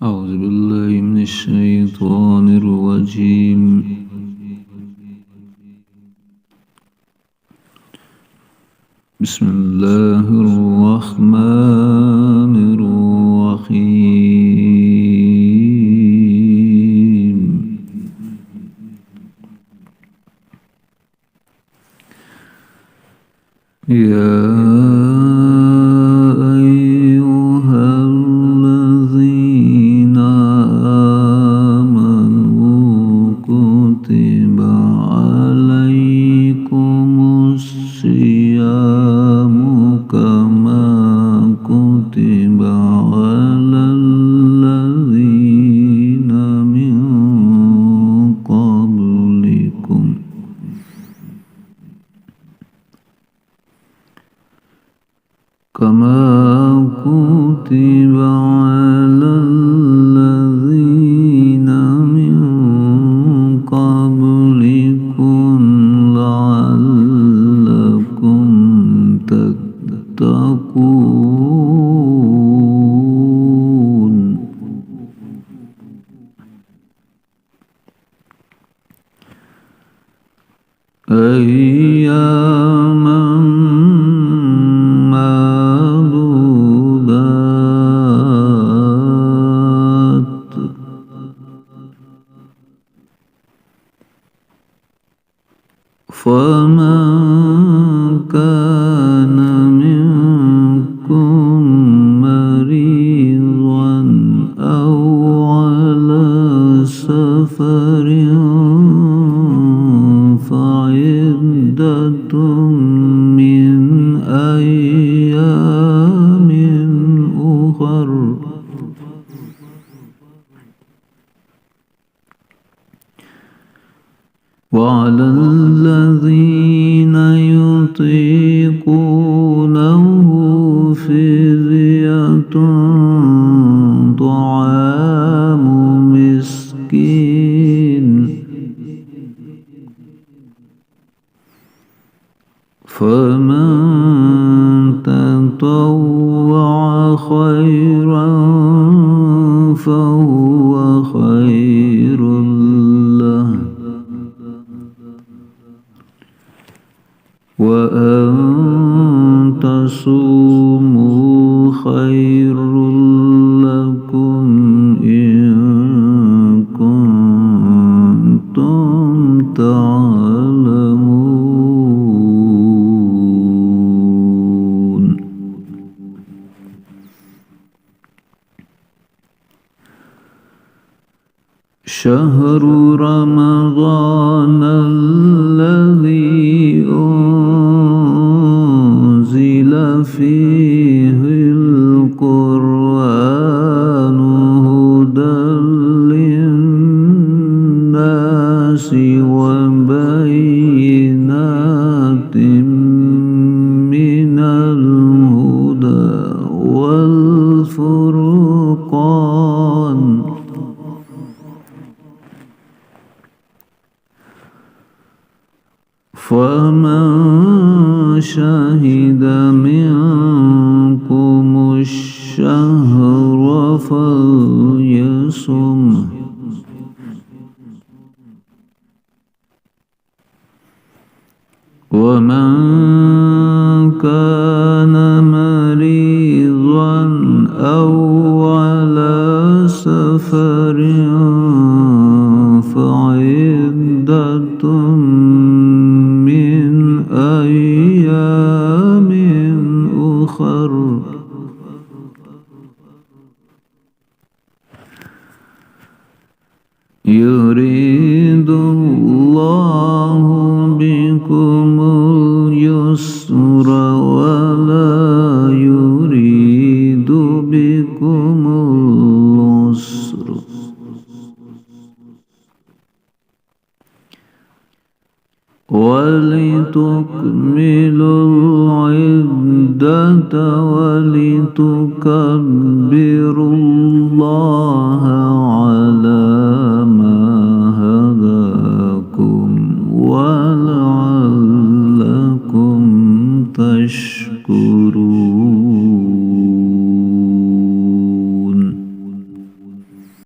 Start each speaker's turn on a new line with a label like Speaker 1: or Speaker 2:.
Speaker 1: أعوذ بالله من الشيطان الرجيم. بسم الله الرحمن الرحيم. يا كما كتب على الذين من قبلكم لعلكم تتقون. أياما فمن كان منكم مريضا أو على سفر فعدة من أيام أخر. وعلى الذين يطيقونه فدية طعام مسكين فمن تطوع خيرا فهو خير له وأن تصوموا خير لكم إن كنتم تعلمون. شهر رمضان الذي أنزل فيه القرآن هدى للناس وبينات من الهدى والفرقان. فمن شهد منكم الشهر فليصمه ومن كان مريضا أو على سفر فعدة من أيام أخر. يريد الله بكم اليسر ولا يريد بكم العسر ولتكملوا العدة ولتكبروا الله